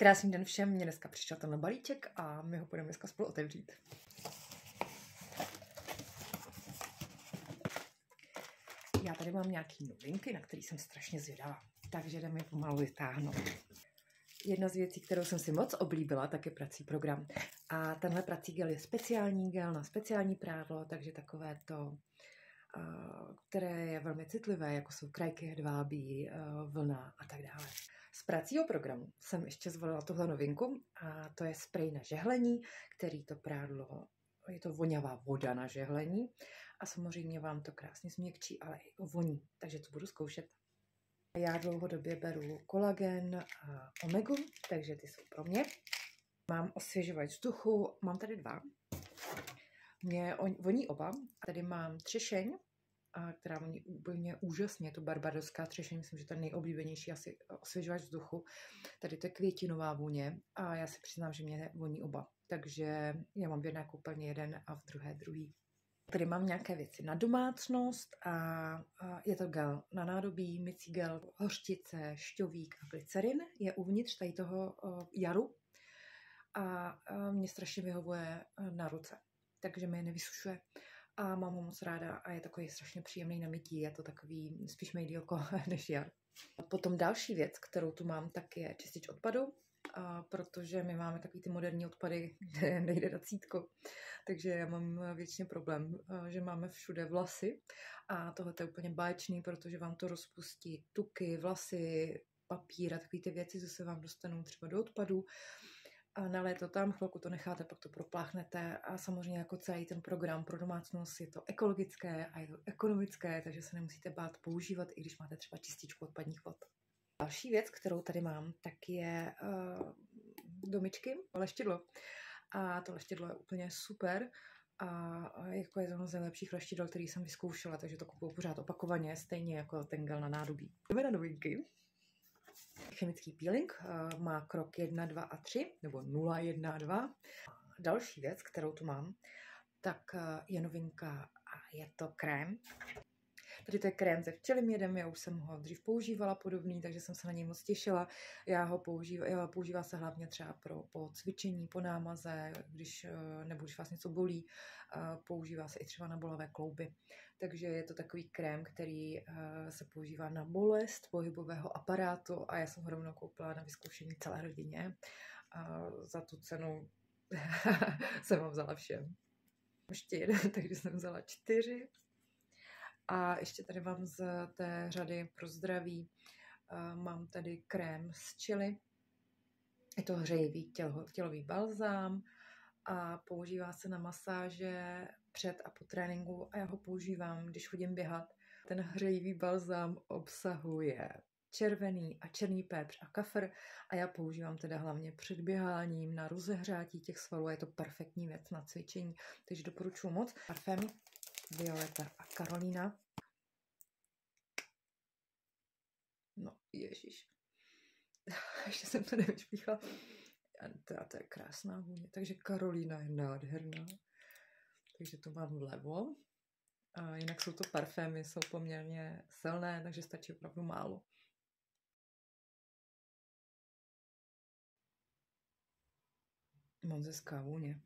Krásný den všem, mě dneska přišel tenhle balíček a my ho budeme dneska spolu otevřít. Já tady mám nějaký novinky, na který jsem strašně zvědavá, takže jdeme je pomalu vytáhnout. Jedna z věcí, kterou jsem si moc oblíbila, tak je prací program. A tenhle prací gel je speciální gel na speciální prádlo, takže takové to, které je velmi citlivé, jako jsou krajky, hedvábí, vlna a tak dále. Z pracího programu jsem ještě zvolila tuhle novinku a to je sprej na žehlení, který to prádlo, je to voňavá voda na žehlení a samozřejmě vám to krásně změkčí, ale i voní, takže to budu zkoušet. Já dlouhodobě beru kolagen a omegu, takže ty jsou pro mě. Mám osvěžovač vzduchu, mám tady 2. Mě voní oba. Tady mám třešeň, která voní úplně úžasně, je to barbadoská třešeň, myslím, že to je nejoblíbenější asi osvěžovač vzduchu. Tady to je květinová vůně a já si přiznám, že mě voní oba. Takže já mám v jedné koupelně jeden a v druhé druhý. Tady mám nějaké věci na domácnost a je to gel na nádobí, mycí gel, hořčice, šťovík a glycerin je uvnitř tady toho jaru a mě strašně vyhovuje na ruce, takže mě nevysušuje a mám ho moc ráda a je takový strašně příjemný na mytí, je to takový spíš mejdýlko než jar. Potom další věc, kterou tu mám, tak je čistič odpadu, protože my máme takový ty moderní odpady, kde nejde dacítko. Takže já mám většině problém, že máme všude vlasy a tohle je úplně báječný, protože vám to rozpustí tuky, vlasy, papír a takové ty věci, co se vám dostanou třeba do odpadu. A nalé to tam, chvilku to necháte, pak to propláchnete a samozřejmě jako celý ten program pro domácnost je to ekologické a je to ekonomické, takže se nemusíte bát používat, i když máte třeba čističku odpadních vod. Další věc, kterou tady mám, tak je do myčky leštidlo. A to leštidlo je úplně super a jako je to jedno z nejlepších leštidel, který jsem vyzkoušela, takže to kupuju pořád opakovaně, stejně jako ten gel na nádobí. Jdeme na novinky. Chemický peeling má krok 1, 2 a 3, nebo 0, 1 a 2. Další věc, kterou tu mám, tak je novinka a je to krém. Tady to je krém se včelím jedem, já už jsem ho dřív používala podobný, takže jsem se na něj moc těšila. Používá se hlavně třeba po cvičení, po námaze, nebo když vás něco bolí, používá se i třeba na bolavé klouby. Takže je to takový krém, který se používá na bolest pohybového aparátu a já jsem ho rovnou koupila na vyzkoušení celé rodině. A za tu cenu jsem ho vzala všem. Ještě jeden, takže jsem vzala 4. A ještě tady mám z té řady pro zdraví, mám tady krém z chili, je to hřejivý tělový balzám a používá se na masáže před a po tréninku a já ho používám, když chodím běhat. Ten hřejivý balzám obsahuje červený a černý pepř a kafr a já používám teda hlavně před běháním na rozehřátí těch svalů, je to perfektní věc na cvičení, takže doporučuji moc. Parfémy Violeta a Karolína. No, ježiš. Ještě jsem to nevyšpíchala. To je krásná vůně. Takže Karolína je nádherná. Takže to mám vlevo. A jinak jsou to parfémy, jsou poměrně silné, takže stačí opravdu málo. Moc hezká vůně.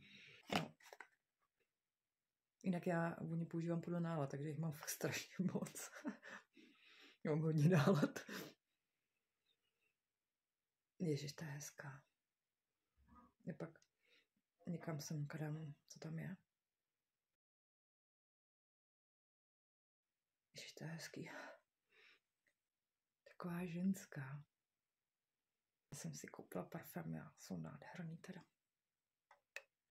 No. Jinak já vůně používám podle nálad, takže jich mám fakt strašně moc. Mám hodně nálad. Ježiš, to je hezká. Je pak někam sem kadám, co tam je. Ježiš, to je hezký. Taková ženská. Já jsem si koupila parfém a jsou nádherný teda.